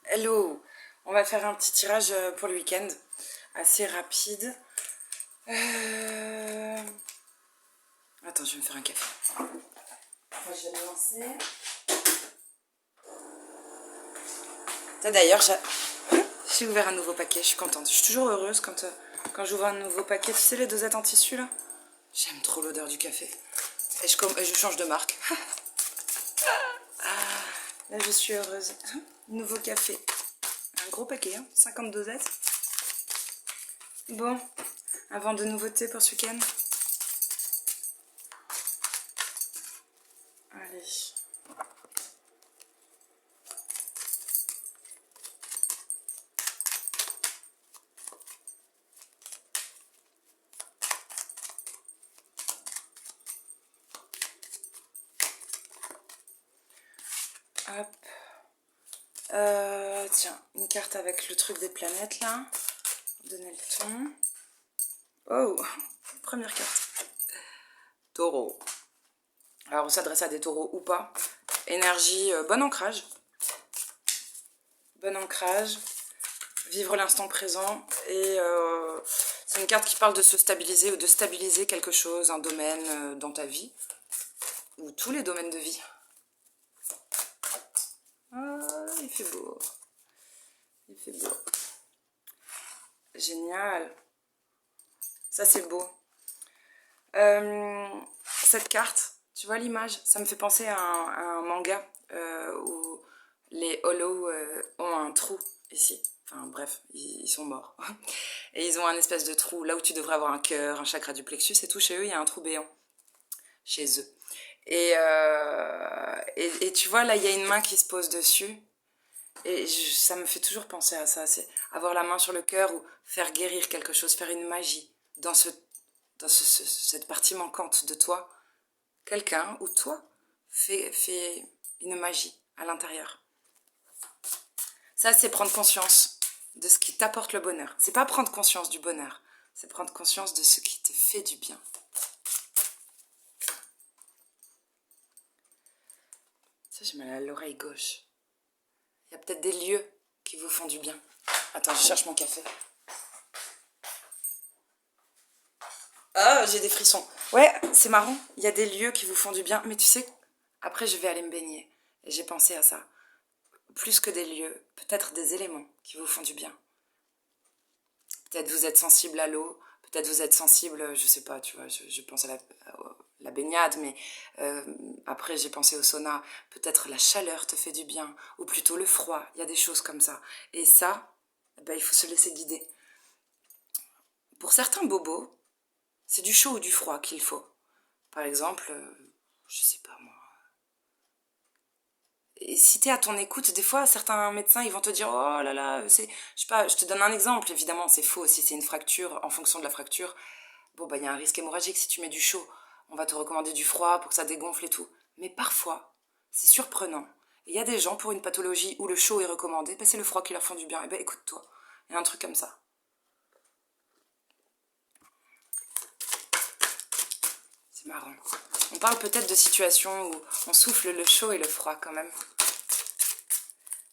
Hello, on va faire un petit tirage pour le week-end, assez rapide. Attends, je vais me faire un café. Moi, je vais me lancer. D'ailleurs, j'ai ouvert un nouveau paquet, je suis contente. Je suis toujours heureuse quand j'ouvre un nouveau paquet. Tu sais, les dosettes en tissu, là? J'aime trop l'odeur du café. Et je change de marque. Là, je suis heureuse. Nouveau café. Un gros paquet, hein, 50 dosettes. Bon, avant de nouveautés pour ce week-end. Allez. Hop. Tiens, une carte avec le truc des planètes, là. Donner le ton. Oh, première carte. Taureau. Alors, on s'adresse à des taureaux ou pas. Énergie, bon ancrage. Bon ancrage. Vivre l'instant présent. Et c'est une carte qui parle de se stabiliser ou de stabiliser quelque chose, un domaine dans ta vie. Ou tous les domaines de vie. Ah, il fait beau. Il fait beau. Génial. Ça, c'est beau. Cette carte, tu vois l'image, ça me fait penser à un manga où les Hollow ont un trou ici. Enfin bref, ils sont morts. Et ils ont un espèce de trou, là où tu devrais avoir un cœur, un chakra du plexus et tout, chez eux, il y a un trou béant. Chez eux. Et tu vois, là, il y a une main qui se pose dessus. Et ça me fait toujours penser à ça. C'est avoir la main sur le cœur ou faire guérir quelque chose, faire une magie dans cette partie manquante de toi. Quelqu'un ou toi fait une magie à l'intérieur. Ça, c'est prendre conscience de ce qui t'apporte le bonheur. C'est pas prendre conscience du bonheur, c'est prendre conscience de ce qui te fait du bien. Ça, j'ai mal à l'oreille gauche. Il y a peut-être des lieux qui vous font du bien. Attends, je cherche mon café. Ah, j'ai des frissons. Ouais, c'est marrant. Il y a des lieux qui vous font du bien. Mais tu sais, après, je vais aller me baigner. Et j'ai pensé à ça. Plus que des lieux, peut-être des éléments qui vous font du bien. Peut-être vous êtes sensible à l'eau. Peut-être vous êtes sensible, je sais pas, tu vois, je pense à la baignade, mais après j'ai pensé au sauna. Peut-être la chaleur te fait du bien, ou plutôt le froid. Il y a des choses comme ça. Et ça, ben, il faut se laisser guider. Pour certains bobos, c'est du chaud ou du froid qu'il faut. Par exemple, je sais pas moi. Et si t'es à ton écoute, des fois, certains médecins, ils vont te dire, oh là là, c'est, je sais pas, je te donne un exemple, évidemment, c'est faux. Si c'est une fracture, en fonction de la fracture, bon, bah, il y a un risque hémorragique si tu mets du chaud. On va te recommander du froid pour que ça dégonfle et tout. Mais parfois, c'est surprenant. Il y a des gens, pour une pathologie où le chaud est recommandé, bah, c'est le froid qui leur font du bien. Et ben, écoute-toi. Il y a un truc comme ça. C'est marrant. On parle peut-être de situations où on souffle le chaud et le froid quand même.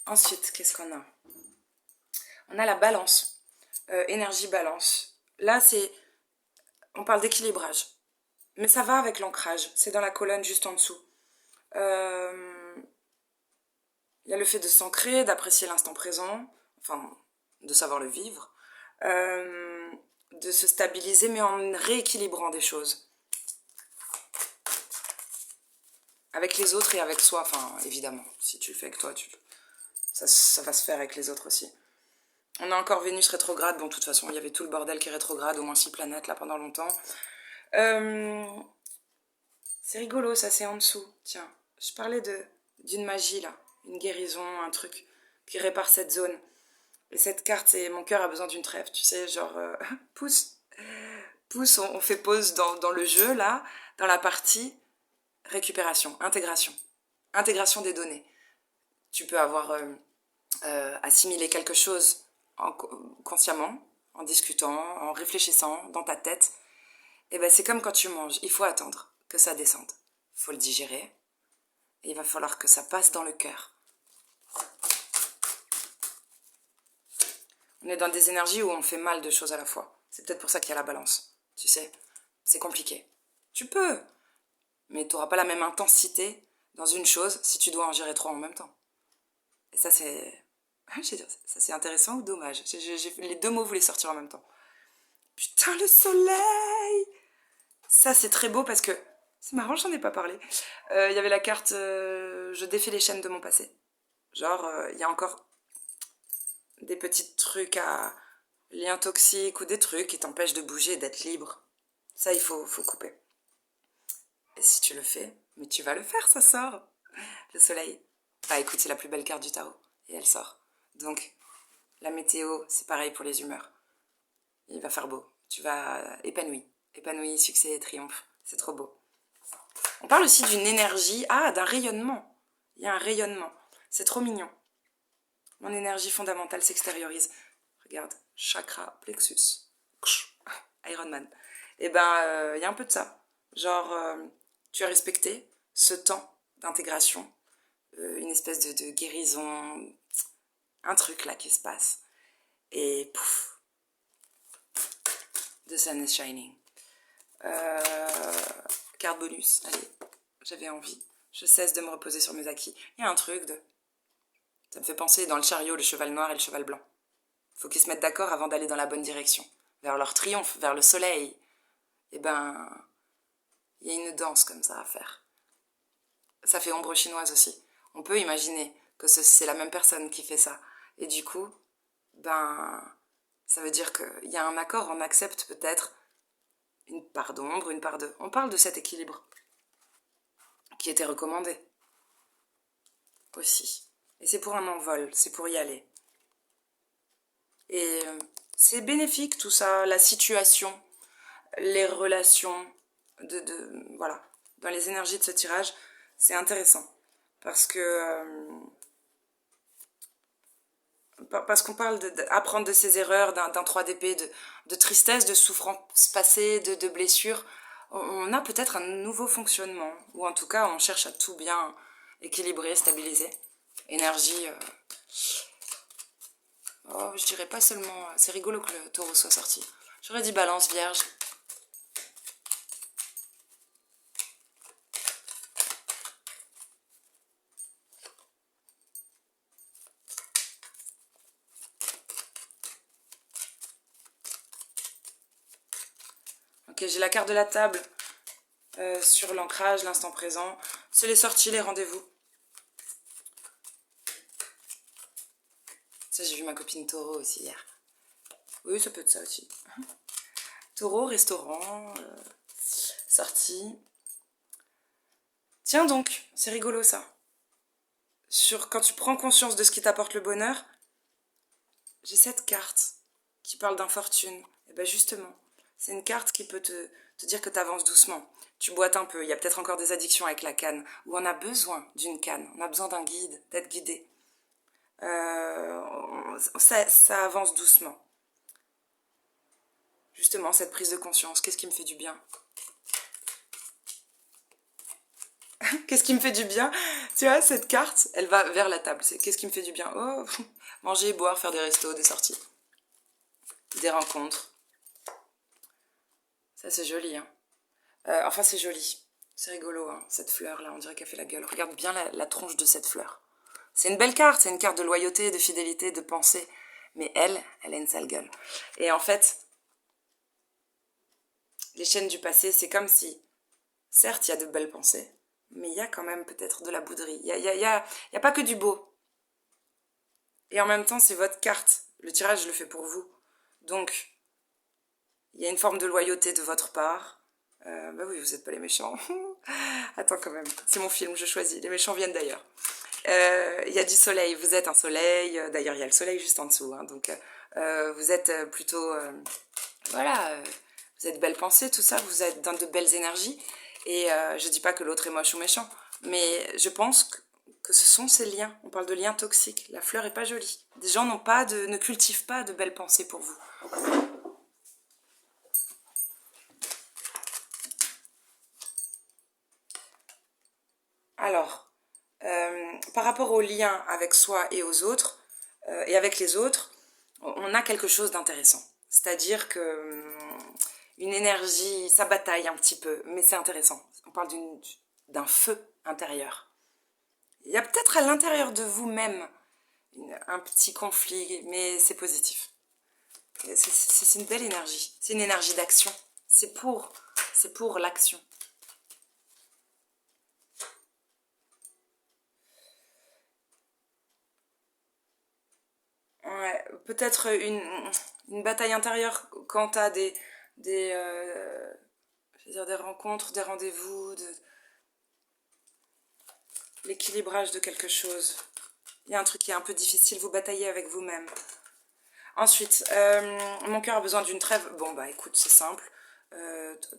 Ensuite, qu'est-ce qu'on a? On a la balance. Énergie balance. Là, on parle d'équilibrage. Mais ça va avec l'ancrage. C'est dans la colonne juste en dessous. Il y a le fait de s'ancrer, d'apprécier l'instant présent, enfin, de savoir le vivre, de se stabiliser, mais en rééquilibrant des choses. Avec les autres et avec soi, enfin, évidemment. Si tu le fais avec toi, ça va se faire avec les autres aussi. On a encore Vénus rétrograde. Bon, de toute façon, il y avait tout le bordel qui est rétrograde, au moins 6 planètes, là, pendant longtemps. C'est rigolo, ça, c'est en dessous. Tiens, je parlais d'une magie, là. Une guérison, un truc qui répare cette zone. Et cette carte, c'est mon cœur a besoin d'une trêve, tu sais, genre, pousse, pousse, on fait pause dans le jeu, là, dans la partie récupération, intégration. Intégration des données. Tu peux avoir assimilé quelque chose consciemment, en discutant, en réfléchissant dans ta tête. Et ben c'est comme quand tu manges, il faut attendre que ça descende. Il faut le digérer. Et il va falloir que ça passe dans le cœur. On est dans des énergies où on fait mal de choses à la fois. C'est peut-être pour ça qu'il y a la balance, tu sais. C'est compliqué. Tu peux, mais tu n'auras pas la même intensité dans une chose si tu dois en gérer trois en même temps. Et ça, c'est... Ça, c'est intéressant ou dommage. Les deux mots voulaient sortir en même temps. Putain, le soleil! Ça, c'est très beau parce que... C'est marrant, j'en ai pas parlé. Il y avait la carte je défais les chaînes de mon passé. Genre, il y a encore des petits trucs à liens toxiques ou des trucs qui t'empêchent de bouger, d'être libre. Ça, il faut couper. Et si tu le fais, mais tu vas le faire, ça sort. Le soleil. Bah écoute, c'est la plus belle carte du tarot. Et elle sort. Donc, la météo, c'est pareil pour les humeurs. Il va faire beau. Tu vas épanoui. Épanoui, succès et triomphe. C'est trop beau. On parle aussi d'une énergie, d'un rayonnement. Il y a un rayonnement. C'est trop mignon. Mon énergie fondamentale s'extériorise. Regarde, chakra, plexus. Iron Man. Et ben, il y a un peu de ça. Genre, tu as respecté ce temps d'intégration, une espèce de guérison, un truc là qui se passe. Et pouf, the sun is shining. Carte bonus, allez, j'avais envie. Je cesse de me reposer sur mes acquis. Il y a un truc de... Ça me fait penser dans le chariot, le cheval noir et le cheval blanc. Faut qu'ils se mettent d'accord avant d'aller dans la bonne direction. Vers leur triomphe, vers le soleil. Et ben, il y a une danse comme ça à faire. Ça fait ombre chinoise aussi. On peut imaginer que c'est la même personne qui fait ça. Et du coup, ben, ça veut dire qu'il y a un accord, on accepte peut-être une part d'ombre, une part de... On parle de cet équilibre qui était recommandé aussi. Et c'est pour un envol, c'est pour y aller. Et c'est bénéfique tout ça, la situation, les relations, voilà, dans les énergies de ce tirage, c'est intéressant. Parce que... parce qu'on parle d'apprendre de ses erreurs, d'un 3 d'épée, de tristesse, de souffrance passée, de blessures. On a peut-être un nouveau fonctionnement, ou en tout cas on cherche à tout bien équilibrer, stabiliser. Énergie, oh, je dirais pas seulement, c'est rigolo que le taureau soit sorti. J'aurais dit balance, vierge. Ok, j'ai la carte de la table sur l'ancrage, l'instant présent. C'est les sorties, les rendez-vous. Ça, j'ai vu ma copine taureau aussi hier. Oui, ça peut être ça aussi. Taureau, restaurant, sortie. Tiens donc, c'est rigolo ça. Quand tu prends conscience de ce qui t'apporte le bonheur, j'ai cette carte qui parle d'infortune. Et bien justement, c'est une carte qui peut te dire que tu avances doucement. Tu boites un peu, il y a peut-être encore des addictions avec la canne, ou on a besoin d'une canne, on a besoin d'un guide, d'être guidé. Ça avance doucement. Justement, cette prise de conscience, qu'est-ce qui me fait du bien? Qu'est-ce qui me fait du bien? Tu vois, cette carte, elle va vers la table. C'est qu'est-ce qui me fait du bien? Oh, manger, boire, faire des restos, des sorties, des rencontres. Ça, c'est joli, hein. Enfin, c'est joli. C'est rigolo, hein, cette fleur-là. On dirait qu'elle fait la gueule. Regarde bien la tronche de cette fleur. C'est une belle carte. C'est une carte de loyauté, de fidélité, de pensée. Mais elle a une sale gueule. Et en fait, les chaînes du passé, c'est comme si, certes, il y a de belles pensées, mais il y a quand même peut-être de la bouderie. Il y a pas que du beau. Et en même temps, c'est votre carte. Le tirage, je le fais pour vous. Donc, il y a une forme de loyauté de votre part. Bah oui, vous n'êtes pas les méchants. Attends quand même, c'est mon film, je choisis. Les méchants viennent d'ailleurs. Il y a du soleil, vous êtes un soleil. D'ailleurs, il y a le soleil juste en dessous. Hein, donc, vous êtes plutôt... voilà, vous êtes belle pensée, tout ça. Vous êtes dans de belles énergies. Et je dis pas que l'autre est moche ou méchant. Mais je pense que ce sont ces liens. On parle de liens toxiques. La fleur est pas jolie. Des gens ne cultivent pas de belles pensées pour vous. Alors, par rapport aux liens avec soi et aux autres, et avec les autres, on a quelque chose d'intéressant. C'est-à-dire que une énergie, ça bataille un petit peu, mais c'est intéressant. On parle d'un feu intérieur. Il y a peut-être à l'intérieur de vous-même un petit conflit, mais c'est positif. C'est une belle énergie. C'est une énergie d'action. C'est pour l'action. Ouais, peut-être une bataille intérieure quant à je veux dire des rencontres, des rendez-vous, l'équilibrage de quelque chose. Il y a un truc qui est un peu difficile, vous bataillez avec vous-même. Ensuite, mon cœur a besoin d'une trêve. Bon, bah écoute, c'est simple.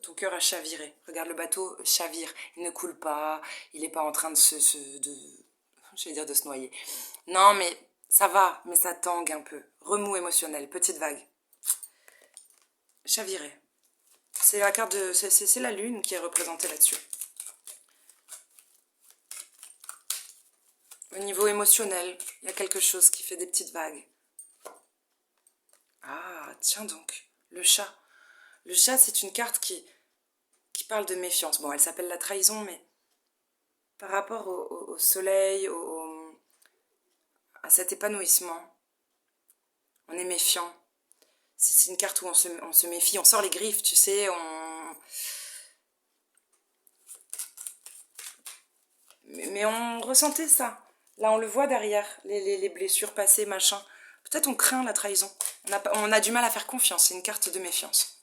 Ton cœur a chaviré. Regarde, le bateau chavire. Il ne coule pas. Il n'est pas en train de je vais dire de se noyer. Non, mais ça va, mais ça tangue un peu. Remous émotionnel, petite vague. Chaviré. C'est la carte de. C'est la lune qui est représentée là-dessus. Au niveau émotionnel, il y a quelque chose qui fait des petites vagues. Ah, tiens donc, le chat. Le chat, c'est une carte qui parle de méfiance. Bon, elle s'appelle la trahison, mais par rapport au soleil, à cet épanouissement, on est méfiant. C'est une carte où on se méfie, on sort les griffes, tu sais, mais on ressentait ça. Là, on le voit derrière, les blessures passées, machin. Peut-être on craint la trahison. On a du mal à faire confiance, c'est une carte de méfiance.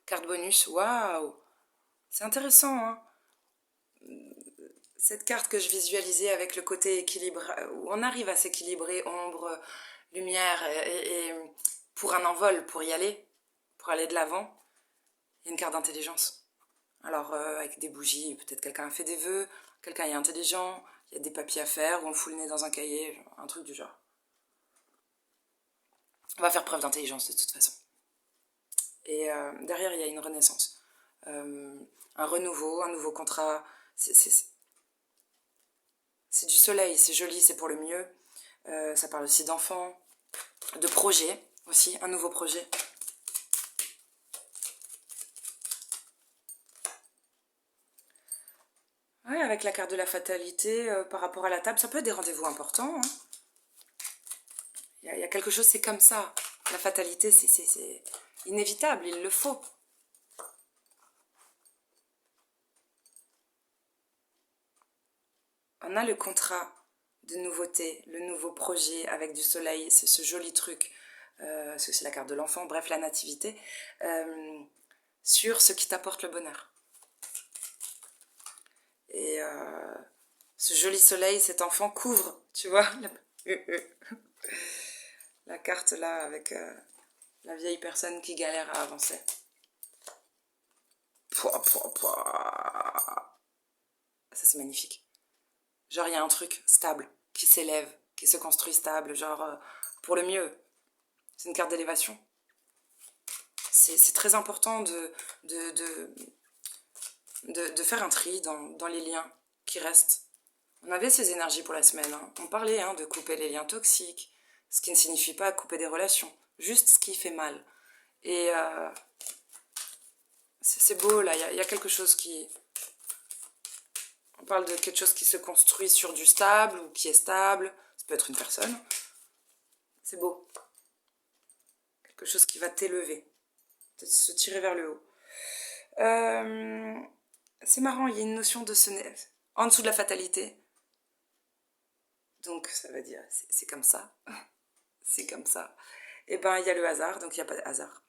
Carte bonus, waouh. C'est intéressant, hein. Cette carte que je visualisais avec le côté équilibre, où on arrive à s'équilibrer, ombre, lumière, et pour un envol, pour y aller, pour aller de l'avant, il y a une carte d'intelligence. Alors, avec des bougies, peut-être quelqu'un a fait des vœux, quelqu'un est intelligent, il y a des papiers à faire, ou on fout le nez dans un cahier, un truc du genre. On va faire preuve d'intelligence de toute façon. Et derrière, il y a une renaissance. Un renouveau, un nouveau contrat. C'est du soleil, c'est joli, c'est pour le mieux. Ça parle aussi d'enfants, de projets aussi, un nouveau projet. Ouais, avec la carte de la fatalité par rapport à la table, ça peut être des rendez-vous importants. Hein. Il y a quelque chose, c'est comme ça. La fatalité, c'est inévitable, il le faut. On a le contrat de nouveauté, le nouveau projet avec du soleil, c'est ce joli truc, parce que c'est la carte de l'enfant, bref, la nativité, sur ce qui t'apporte le bonheur. Et ce joli soleil, cet enfant couvre, tu vois, la carte là avec la vieille personne qui galère à avancer. Pouah, pouah, pouah. Ça c'est magnifique. Genre il y a un truc stable qui s'élève, qui se construit stable, genre pour le mieux. C'est une carte d'élévation. C'est très important de faire un tri dans les liens qui restent. On avait ces énergies pour la semaine. Hein. On parlait de couper les liens toxiques, ce qui ne signifie pas couper des relations, juste ce qui fait mal. Et c'est beau, là, il y a quelque chose qui... On parle de quelque chose qui se construit sur du stable ou qui est stable. Ça peut être une personne. C'est beau. Quelque chose qui va t'élever, se tirer vers le haut. C'est marrant, il y a une notion de en dessous de la fatalité. Donc ça veut dire c'est comme ça. C'est comme ça. Et ben il y a le hasard, donc il n'y a pas de hasard.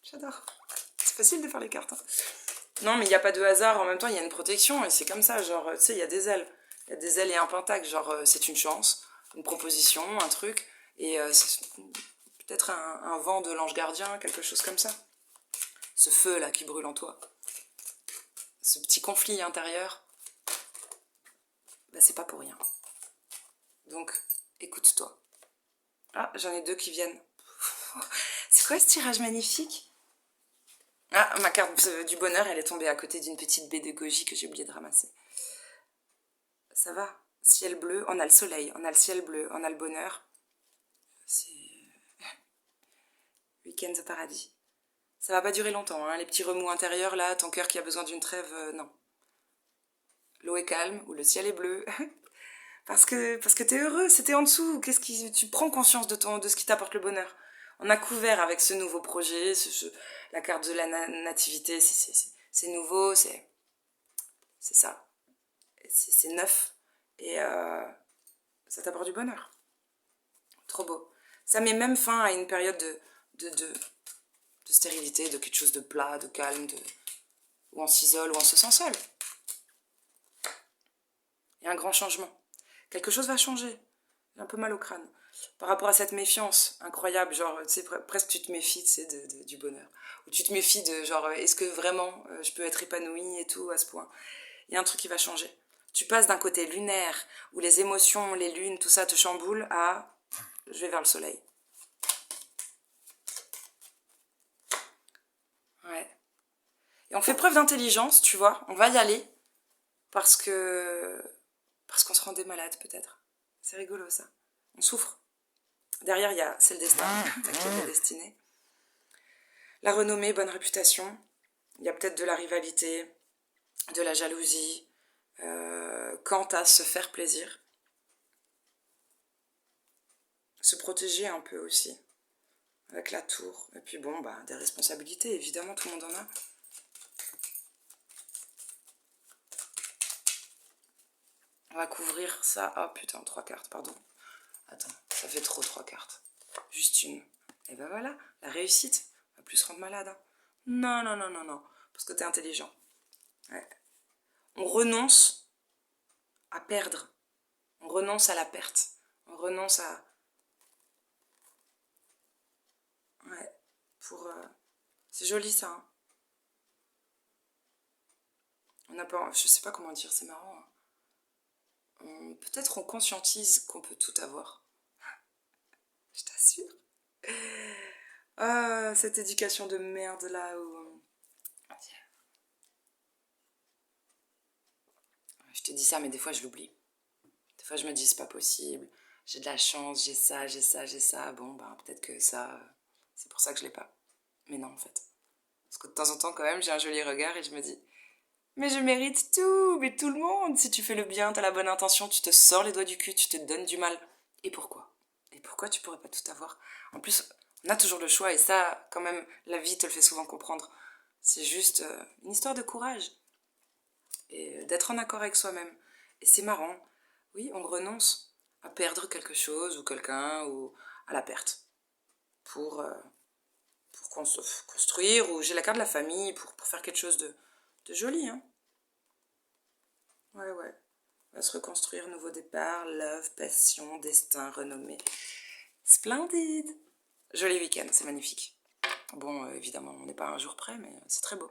J'adore. C'est facile de faire les cartes. Hein. Non, mais il n'y a pas de hasard, en même temps il y a une protection, et c'est comme ça, genre, tu sais, il y a des ailes. Il y a des ailes et un pentacle, genre, c'est une chance, une proposition, un truc, et c'est peut-être un vent de l'ange gardien, quelque chose comme ça. Ce feu là qui brûle en toi. Ce petit conflit intérieur, bah, c'est pas pour rien. Donc, écoute-toi. Ah, j'en ai deux qui viennent. C'est quoi ce tirage magnifique? Ah, ma carte du bonheur, elle est tombée à côté d'une petite baie de goji que j'ai oublié de ramasser. Ça va, ciel bleu, on a le soleil, on a le ciel bleu, on a le bonheur. Week-end au paradis. Ça va pas durer longtemps, hein, les petits remous intérieurs, là, ton cœur qui a besoin d'une trêve, non. L'eau est calme, ou le ciel est bleu. Parce que t'es heureux, c'était en dessous. Tu prends conscience de ce qui t'apporte le bonheur. On a couvert avec ce nouveau projet, la carte de la nativité, c'est nouveau, c'est ça. C'est neuf. Et ça t'apporte du bonheur. Trop beau. Ça met même fin à une période de stérilité, de quelque chose de plat, de calme, où on s'isole, où on se sent seul. Il y a un grand changement. Quelque chose va changer. J'ai un peu mal au crâne. Par rapport à cette méfiance incroyable, genre, tu sais, presque tu te méfies, tu sais, du bonheur. Ou tu te méfies de, genre, est-ce que vraiment je peux être épanouie et tout à ce point. Il y a un truc qui va changer. Tu passes d'un côté lunaire, où les émotions, les lunes, tout ça te chamboule, à je vais vers le soleil. Ouais. Et on fait preuve d'intelligence, tu vois, on va y aller, parce qu'on se rendait malade, peut-être. C'est rigolo, ça. On souffre. Derrière, c'est le destin, t'inquiète, la destinée. La renommée, bonne réputation. Il y a peut-être de la rivalité, de la jalousie, quant à se faire plaisir. Se protéger un peu aussi, avec la tour. Et puis bon, bah, des responsabilités, évidemment, tout le monde en a. On va couvrir ça. Oh putain, 3 cartes, pardon. Attends, ça fait trop 3 cartes. Juste une. Et ben voilà, la réussite. On va plus se rendre malade. Hein. Non, non, non, non, non. Parce que t'es intelligent. Ouais. On renonce à perdre. On renonce à la perte. On renonce à... Ouais. C'est joli ça. Hein. On n'a pas... Je sais pas comment dire, c'est marrant. Hein. Peut-être on conscientise qu'on peut tout avoir. Je t'assure. Ah, cette éducation de merde là où... Je te dis ça, mais des fois je l'oublie. Des fois je me dis c'est pas possible. J'ai de la chance, j'ai ça, j'ai ça, j'ai ça. Bon, ben peut-être que ça, c'est pour ça que je l'ai pas. Mais non, en fait. Parce que de temps en temps, quand même, j'ai un joli regard et je me dis mais je mérite tout, mais tout le monde. Si tu fais le bien, t'as la bonne intention, tu te sors les doigts du cul, tu te donnes du mal. Et pourquoi? Et pourquoi tu pourrais pas tout avoir? En plus, on a toujours le choix et ça, quand même, la vie te le fait souvent comprendre. C'est juste une histoire de courage et d'être en accord avec soi-même. Et c'est marrant. Oui, on renonce à perdre quelque chose ou quelqu'un ou à la perte pour, euh, pour construire ou j'ai la carte de la famille pour faire quelque chose de joli. Hein. Ouais, ouais. On va se reconstruire, nouveau départ, love, passion, destin, renommée. Splendide. Joli week-end, c'est magnifique. Bon, évidemment, on n'est pas à un jour près, mais c'est très beau.